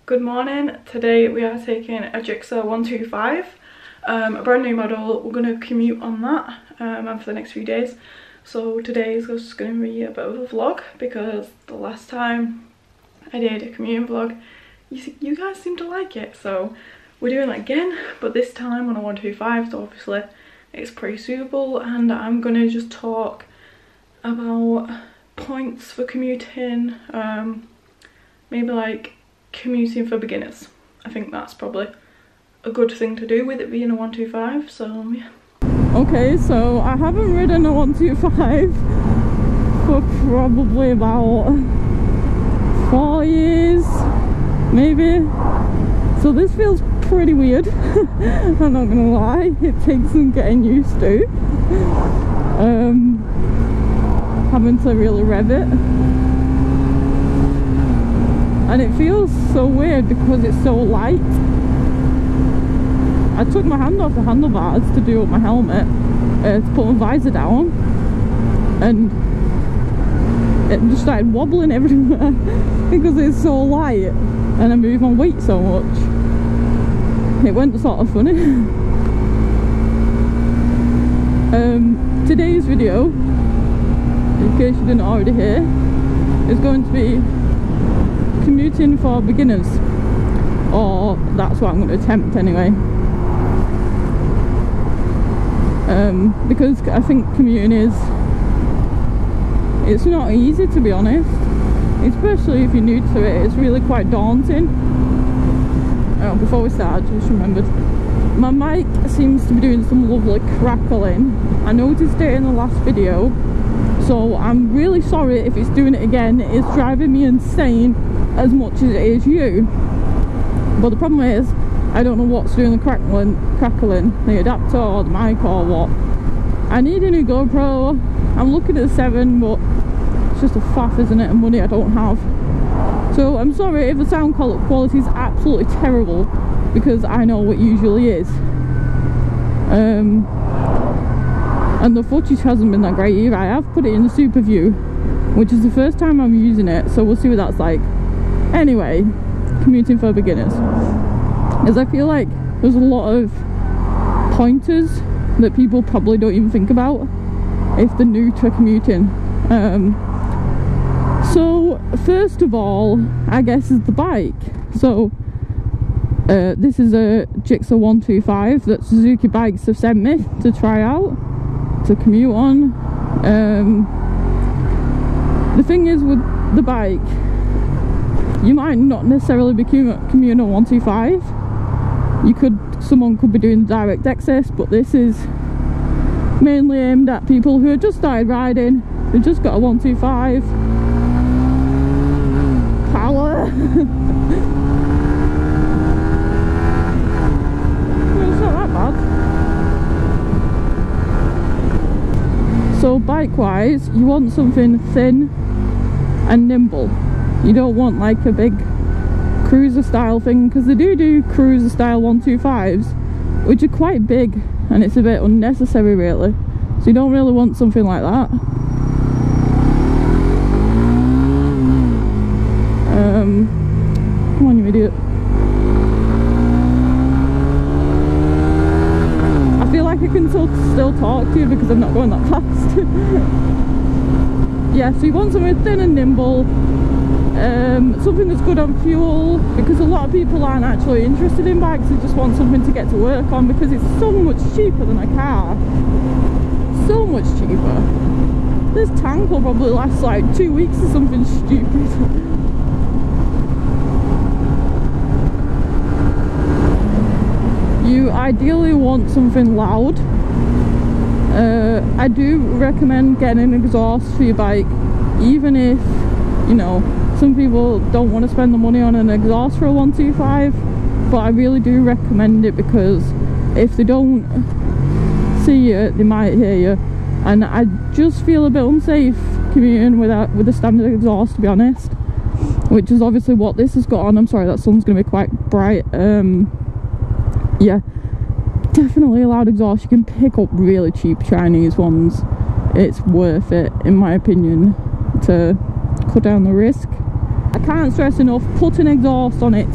Good morning. Today we are taking a GSXR125, a brand new model. We're going to commute on that and for the next few days. So today is just going to be a bit of a vlog because the last time I did a commuting vlog, you guys seem to like it. So we're doing that again, but this time on a 125, so obviously it's pretty suitable, and I'm going to just talk about points for commuting, maybe like commuting for beginners. I think that's probably a good thing to do with it being a 125, so yeah. Okay, so I haven't ridden a 125 for probably about 4 years, maybe. So this feels pretty weird, I'm not gonna lie. It takes some getting used to. Having to really rev it. And it feels so weird because it's so light. I took my hand off the handlebars to do up my helmet, to put my visor down, and it just started wobbling everywhere because it's so light and I move my weight so much. It went sort of funny. Today's video, in case you didn't already hear, is going to be commuting for beginners, or that's what I'm going to attempt anyway. Because I think commuting it's not easy, to be honest, especially if you're new to it. It's really quite daunting. Before we start, I just remembered my mic seems to be doing some lovely crackling. I noticed it in the last video, so I'm really sorry if it's doing it again. It's driving me insane as much as it is you. But the problem is, I don't know what's doing the crackling, the adapter or the mic or what. I need a new GoPro. I'm looking at the 7, but it's just a faff, isn't it, and money I don't have. So I'm sorry if the sound quality is absolutely terrible, because I know what usually is. And the footage hasn't been that great either. I have put it in the Superview, which is the first time I'm using it, so we'll see what that's like. Anyway, commuting for beginners. As I feel like there's a lot of pointers that people probably don't even think about if they're new to commuting. So first of all, I guess, is the bike. So this is a GSXR125 that Suzuki Bikes have sent me to try out, to commute on. The thing is with the bike, you might not necessarily be commuting on 125. Someone could be doing direct access, but this is mainly aimed at people who have just started riding, who've just got a 125. Power! Well, it's not that bad. So bike wise, you want something thin and nimble. You don't want like a big cruiser style thing, because they do cruiser style 125s, which are quite big, and it's a bit unnecessary really. So you don't really want something like that. Come on, you idiot. I feel like I can still talk to you because I'm not going that fast. Yeah, so you want something thin and nimble. Something that's good on fuel, because a lot of people aren't actually interested in bikes. They just want something to get to work on because it's so much cheaper than a car. So much cheaper. This tank will probably last like 2 weeks or something stupid. You ideally want something loud. I do recommend getting an exhaust for your bike, even if, you know, some people don't want to spend the money on an exhaust for a 125, but I really do recommend it, because if they don't see you, they might hear you, and I just feel a bit unsafe commuting with a standard exhaust, to be honest, which is obviously what this has got on. I'm sorry, that sun's going to be quite bright. Yeah, definitely a loud exhaust. You can pick up really cheap Chinese ones. It's worth it, in my opinion, to cut down the risk. I can't stress enough, put an exhaust on it.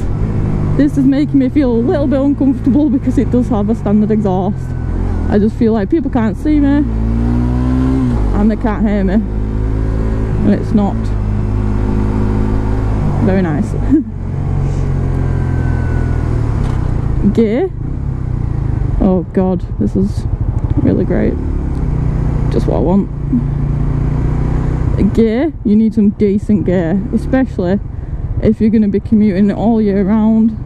This is making me feel a little bit uncomfortable because it does have a standard exhaust. I just feel like people can't see me and they can't hear me, and it's not very nice. Gear. Oh god, this is really great. Just what I want. Gear, you need some decent gear, especially if you're going to be commuting all year round.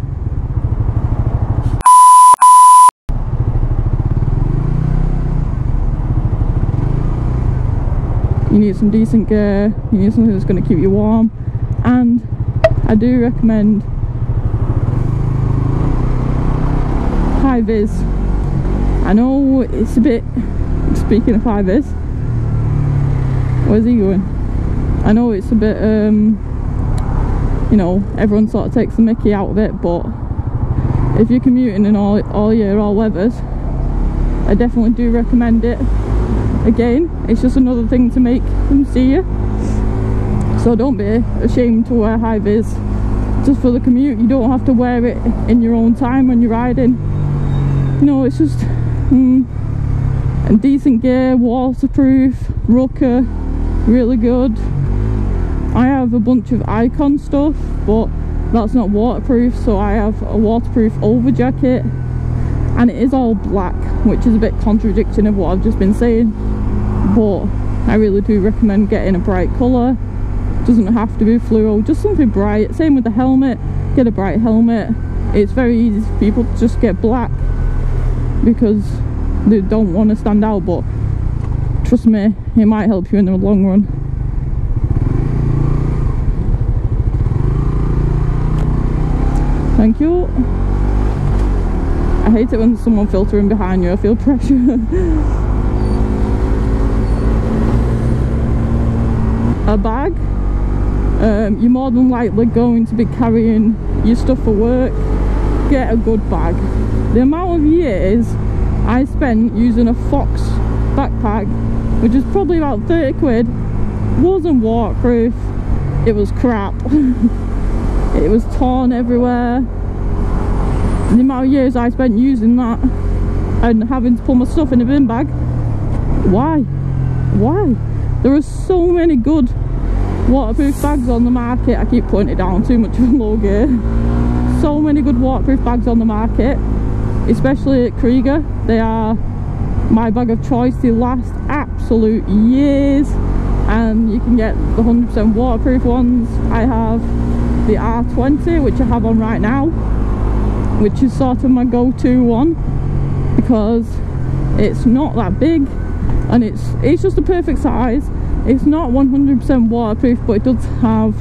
You need some decent gear, you need something that's going to keep you warm, and I do recommend high vis. I know it's a bit, speaking of high vis, where's he going? I know it's a bit you know, everyone sort of takes the mickey out of it, but if you're commuting in all year, all weathers, I definitely do recommend it. Again, it's just another thing to make them see you, so don't be ashamed to wear high vis just for the commute. You don't have to wear it in your own time when you're riding, you know. It's just and decent gear, waterproof, rucker, really good. I have a bunch of Icon stuff, but that's not waterproof, so I have a waterproof over jacket, and it is all black, which is a bit contradicting of what I've just been saying, but I really do recommend getting a bright colour. Doesn't have to be fluoro, just something bright. Same with the helmet, get a bright helmet. It's very easy for people to just get black because they don't want to stand out, but trust me, it might help you in the long run. Thank you. I hate it when there's someone filtering behind you, I feel pressure. A bag. You're more than likely going to be carrying your stuff for work. Get a good bag. The amount of years I spent using a Fox backpack, which is probably about 30 quid, wasn't waterproof. It was crap. It was torn everywhere. The amount of years I spent using that and having to pull my stuff in a bin bag. Why? Why? There are so many good waterproof bags on the market. I keep putting it down too much for low gear. So many good waterproof bags on the market, especially at Krieger. They are my bag of choice. They last absolute years, and you can get the 100% waterproof ones. I have the R20, which I have on right now, which is sort of my go-to one because it's not that big and it's just the perfect size. It's not 100% waterproof, but it does have,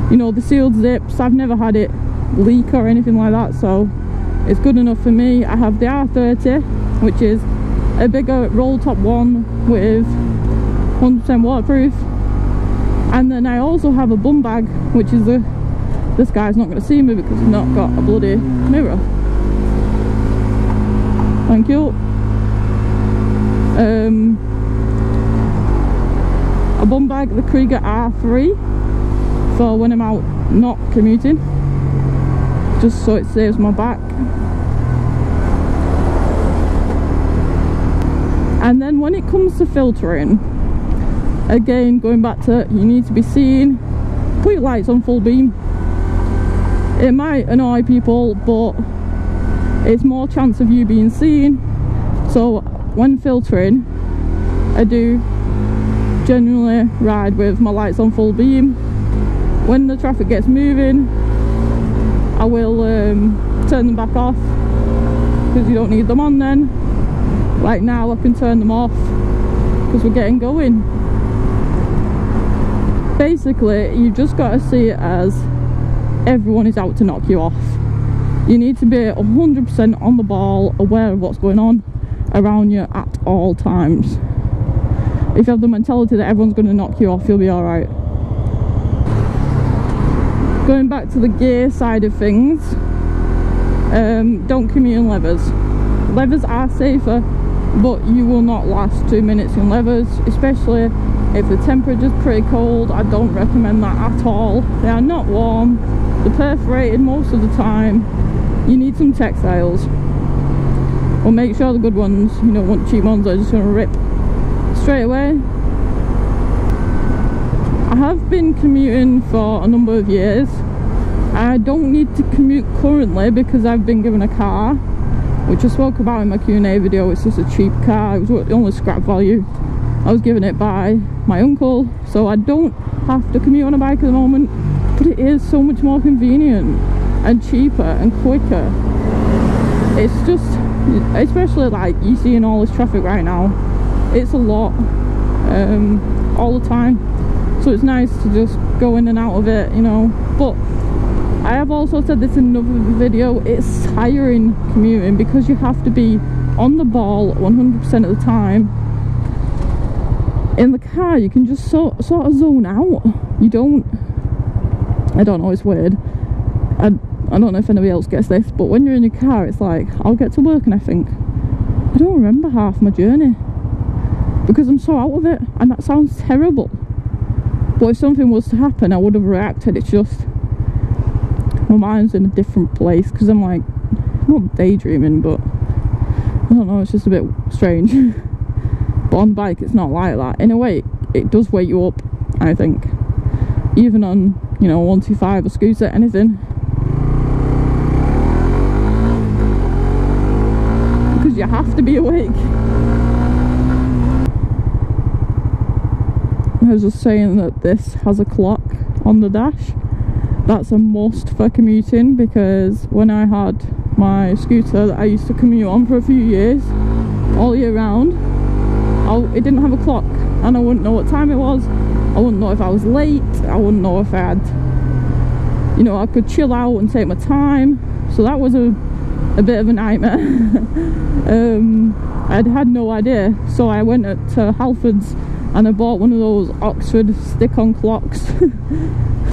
you know, the sealed zips. I've never had it leak or anything like that, so it's good enough for me. I have the R30, which is a bigger roll top one with 100% waterproof, and then I also have a bum bag, which is this guy's not going to see me because he's not got a bloody mirror. Thank you. A bum bag, the Krieger R3, for when I'm out not commuting, just so it saves my back. And then when it comes to filtering, again, going back to, you need to be seen. Put your lights on full beam. It might annoy people, but it's more chance of you being seen. So when filtering, I do generally ride with my lights on full beam. When the traffic gets moving, I will turn them back off because you don't need them on then. Like now I can turn them off because we're getting going. Basically, you've just got to see it as everyone is out to knock you off. You need to be 100% on the ball, aware of what's going on around you at all times. If you have the mentality that everyone's going to knock you off, you'll be alright. Going back to the gear side of things, don't commute in leathers. Leathers are safer, but you will not last 2 minutes in leathers, especially if the temperature's pretty cold. I don't recommend that at all. They are not warm, they're perforated most of the time, you need some textiles. Or make sure the good ones, you don't want cheap ones that are just going to rip straight away. I have been commuting for a number of years. I don't need to commute currently because I've been given a car, which I spoke about in my Q&A video. It's just a cheap car. It was only scrap value. I was given it by my uncle, so I don't have to commute on a bike at the moment, but it is so much more convenient and cheaper and quicker. It's just, especially like you see in all this traffic right now, it's a lot all the time, so it's nice to just go in and out of it, you know. But I have also said this in another video, it's tiring commuting because you have to be on the ball 100% of the time. In the car you can just sort of zone out. You don't, I don't know, it's weird. I don't know if anybody else gets this, but when you're in your car it's like, I'll get to work and I think, I don't remember half my journey because I'm so out of it, and that sounds terrible. But if something was to happen I would have reacted. It's just my mind's in a different place because I'm like, not daydreaming, but I don't know, it's just a bit strange. But on the bike it's not like that. In a way it does wake you up, I think, even on, you know, 125 or scooter, anything, because you have to be awake. I was just saying that this has a clock on the dash. That's a must for commuting, because when I had my scooter that I used to commute on for a few years, all year round, it didn't have a clock, and I wouldn't know what time it was. I wouldn't know if I was late. I wouldn't know if I had, you know, I could chill out and take my time. So that was a bit of a nightmare. I'd had no idea, so I went to Halfords and I bought one of those Oxford stick-on clocks.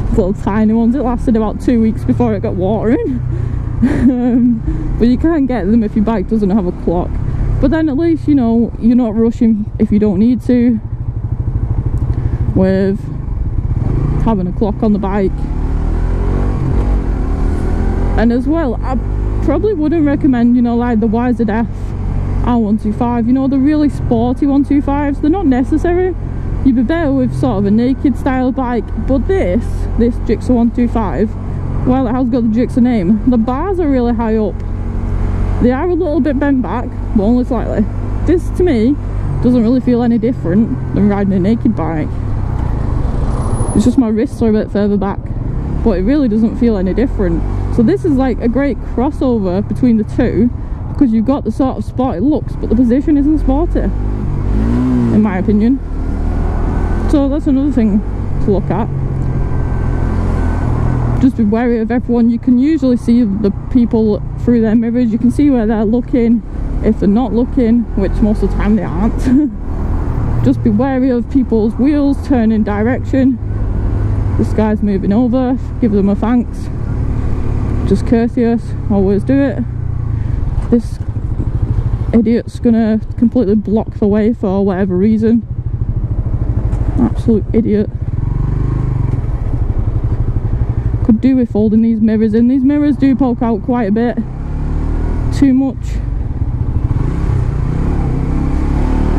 Little tiny ones. It lasted about 2 weeks before it got water in. But you can't get them if your bike doesn't have a clock. But then at least, you know, you're not rushing if you don't need to with having a clock on the bike. And as well, I probably wouldn't recommend, you know, like the YZF R125, you know, the really sporty 125s. They're not necessary. You'd be better with sort of a naked style bike. But this GSXR125, while it has got the GSXR name, the bars are really high up. They are a little bit bent back, but only slightly. This, to me, doesn't really feel any different than riding a naked bike. It's just my wrists are a bit further back, but it really doesn't feel any different. So this is like a great crossover between the two, because you've got the sort of sporty looks, but the position isn't sporty, in my opinion. So that's another thing to look at. Just be wary of everyone. You can usually see the people through their mirrors. You can see where they're looking, if they're not looking, which most of the time they aren't. Just be wary of people's wheels turning direction. This guy's moving over, give them a thanks. Just courteous, always do it. This idiot's gonna completely block the way for whatever reason. Absolute idiot. Could do with folding these mirrors in. These mirrors do poke out quite a bit. Too much.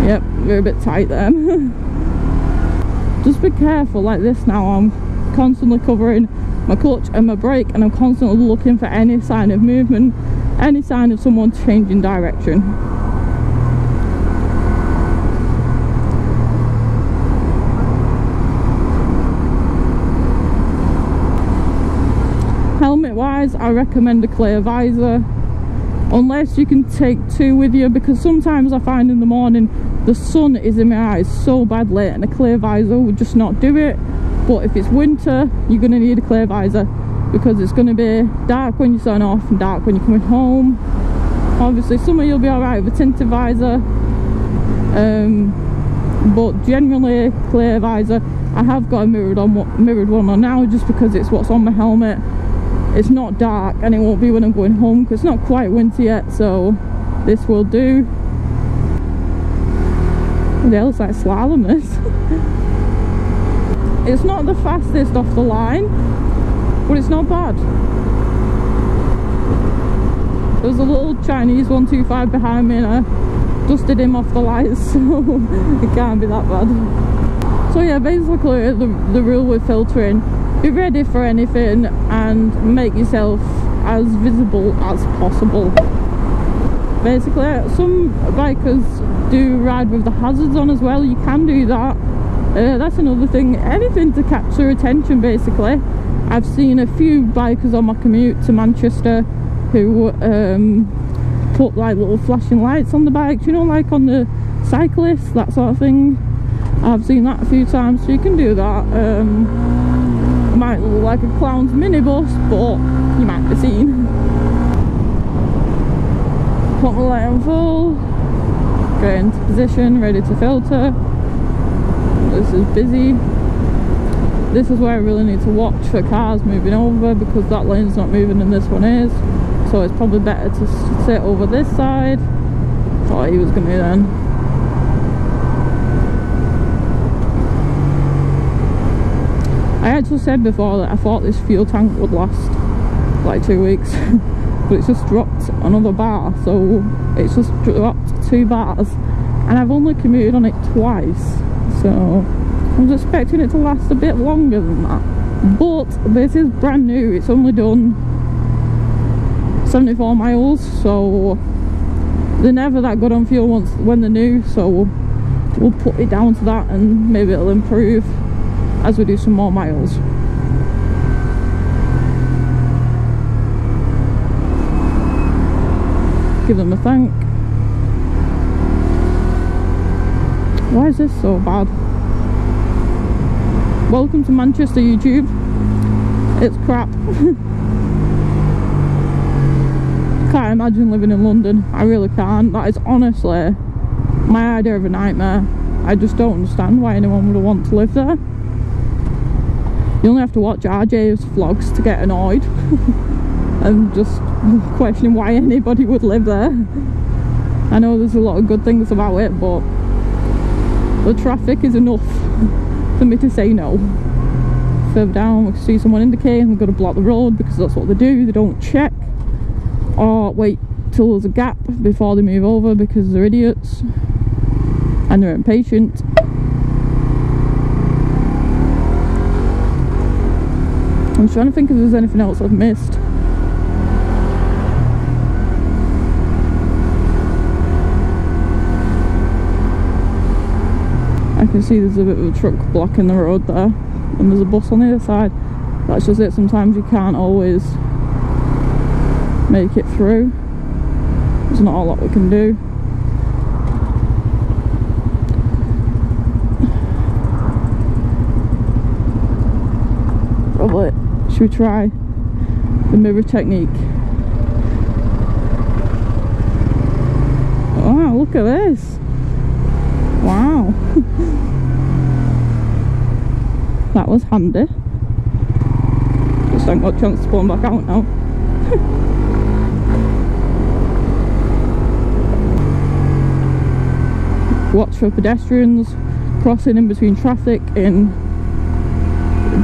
Yep, we're a bit tight there. Just be careful like this now. I'm constantly covering my clutch and my brake, and I'm constantly looking for any sign of movement, any sign of someone changing direction. Helmet wise, I recommend a clear visor, unless you can take two with you, because sometimes I find in the morning the sun is in my eyes so badly and a clear visor would just not do it. But if it's winter, you're going to need a clear visor, because it's going to be dark when you sign off and dark when you're coming home. Obviously summer you'll be alright with a tinted visor, but generally clear visor. I have got a mirrored one on now, just because it's what's on my helmet. It's not dark and it won't be when I'm going home, because it's not quite winter yet, so this will do. What the hell, it's like slalom this. It's not the fastest off the line, but it's not bad. There was a little Chinese 125 behind me and I dusted him off the lights, so it can't be that bad. So yeah, basically the rule with filtering, be ready for anything and make yourself as visible as possible. Basically, some bikers do ride with the hazards on as well. You can do that. That's another thing, anything to capture attention basically. I've seen a few bikers on my commute to Manchester who put like little flashing lights on the bikes, you know, like on the cyclists, that sort of thing. I've seen that a few times, so you can do that. It might look like a clown's minibus, but you might be seen. Put my light on full, get into position, ready to filter. This is busy. This is where I really need to watch for cars moving over, because that lane's not moving and this one is. So it's probably better to sit over this side. Thought he was going to then. I actually said before that I thought this fuel tank would last like 2 weeks. But it's just dropped another bar, so it's just dropped 2 bars. And I've only commuted on it twice. So I was expecting it to last a bit longer than that. But this is brand new. It's only done 74 miles, so they're never that good on fuel when they're new, so we'll put it down to that and maybe it'll improve as we do some more miles. Give them a thank. Why is this so bad? Welcome to Manchester, YouTube. It's crap. Can't imagine living in London. I really can't. That is honestly my idea of a nightmare. I just don't understand why anyone would want to live there. You only have to watch RJ's vlogs to get annoyed. I'm just questioning why anybody would live there. I know there's a lot of good things about it, but the traffic is enough for me to say no. Further down we can see someone indicating they've got to block the road, because that's what they do. They don't check or wait till there's a gap before they move over, because they're idiots and they're impatient. I'm trying to think if there's anything else I've missed. I can see there's a bit of a truck blocking the road there, and there's a bus on the other side. That's just it, sometimes you can't always make it through. There's not a lot we can do. Probably should we try the mirror technique? Wow, look at this. Wow. That was handy. Just haven't got a chance to pull them back out now. Watch for pedestrians crossing in between traffic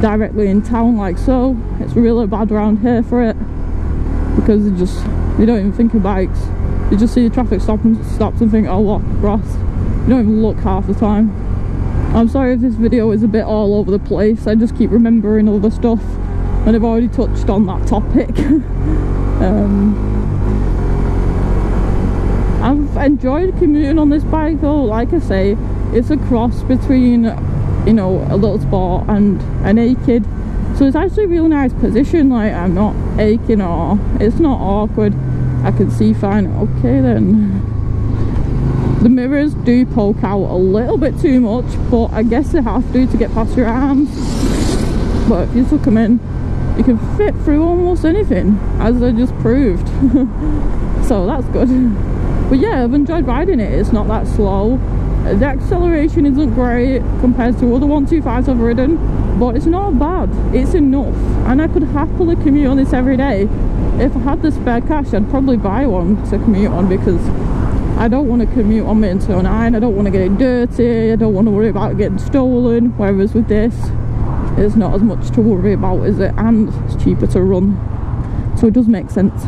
directly in town like so. It's really bad around here for it, because they don't even think of bikes. You just see the traffic stops and think, oh, walk across. You don't even look half the time. I'm sorry if this video is a bit all over the place. I just keep remembering other stuff and I've already touched on that topic. I've enjoyed commuting on this bike though. Like I say, it's a cross between, you know, a little sport and a naked. So it's actually a really nice position. Like, I'm not aching or it's not awkward. I can see fine. Okay then. The mirrors do poke out a little bit too much, but I guess they have to get past your arms. But if you tuck them in, you can fit through almost anything, as I just proved. So that's good. But yeah, I've enjoyed riding it. It's not that slow. The acceleration isn't great compared to other 125s I've ridden, but it's not bad. It's enough, and I could happily commute on this every day. If I had the spare cash, I'd probably buy one to commute on, because I don't want to commute on my 209. I don't want to get it dirty. I don't want to worry about it getting stolen. Whereas with this, it's not as much to worry about, is it? And it's cheaper to run, so it does make sense.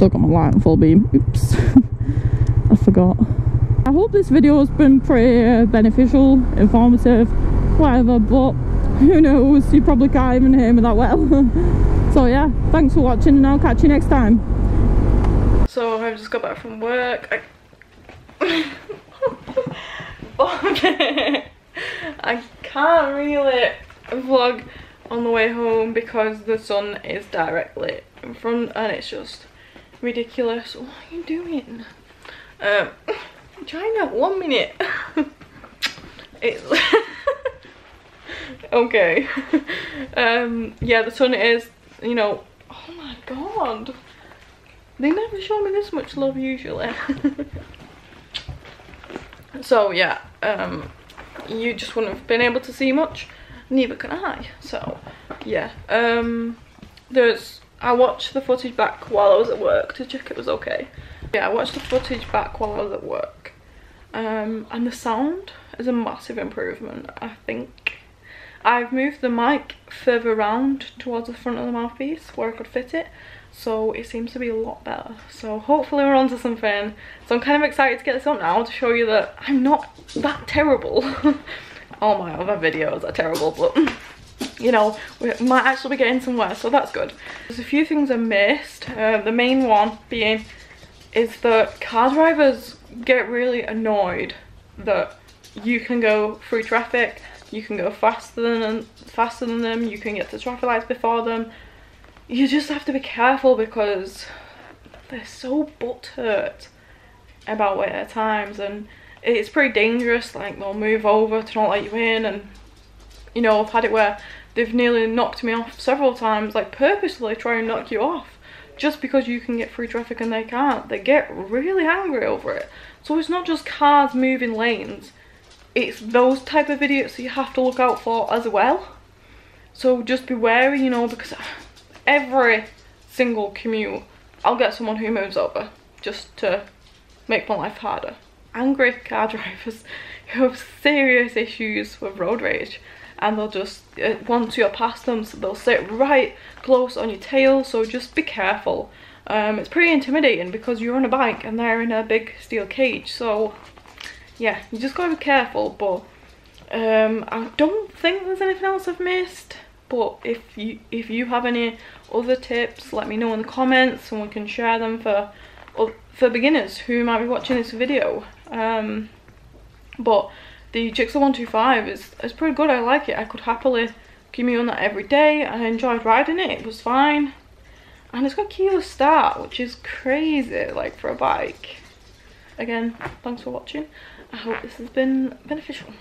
still got my light on full beam. Oops. I forgot. I hope this video has been pretty beneficial, informative, whatever, but who knows, you probably can't even hear me that well. So yeah, thanks for watching and I'll catch you next time. So I've just got back from work. I can't really vlog on the way home because the sun is directly in front and it's just ridiculous. What are you doing? China, 1 minute. It's okay. Yeah, the sun is, you know, oh my god, they never show me this much love usually. So yeah, you just wouldn't have been able to see much, neither can I. So yeah, I watched the footage back while I was at work to check it was okay. Yeah, I watched the footage back while I was at work, and the sound is a massive improvement. I think I've moved the mic further around towards the front of the mouthpiece where I could fit it, so it seems to be a lot better. So hopefully we're onto something. So I'm kind of excited to get this up now to show you that I'm not that terrible. All my other videos are terrible, but you know, we might actually be getting somewhere, so that's good. There's a few things I missed. The main one being is that car drivers get really annoyed that you can go through traffic, you can go faster than them, you can get to traffic lights before them. You just have to be careful because they're so butthurt about it at times, and it's pretty dangerous. Like, they'll move over to not let you in, and you know, I've had it where they've nearly knocked me off several times, like purposely try and knock you off just because you can get through traffic and they can't. They get really angry over it. So it's not just cars moving lanes, it's those type of idiots that you have to look out for as well. So just be wary, you know, because every single commute I'll get someone who moves over just to make my life harder. Angry car drivers who have serious issues with road rage, and they'll just, once you're past them, so they'll sit right close on your tail, so just be careful. It's pretty intimidating because you're on a bike and they're in a big steel cage, so yeah, you just gotta be careful. But I don't think there's anything else I've missed, but if you have any other tips, let me know in the comments and we can share them for beginners who might be watching this video. But the GSXR125 is pretty good. I like it. I could happily commute on that every day. I enjoyed riding it. It was fine. And it's got keyless start, which is crazy, like, for a bike. Again, thanks for watching. I hope this has been beneficial.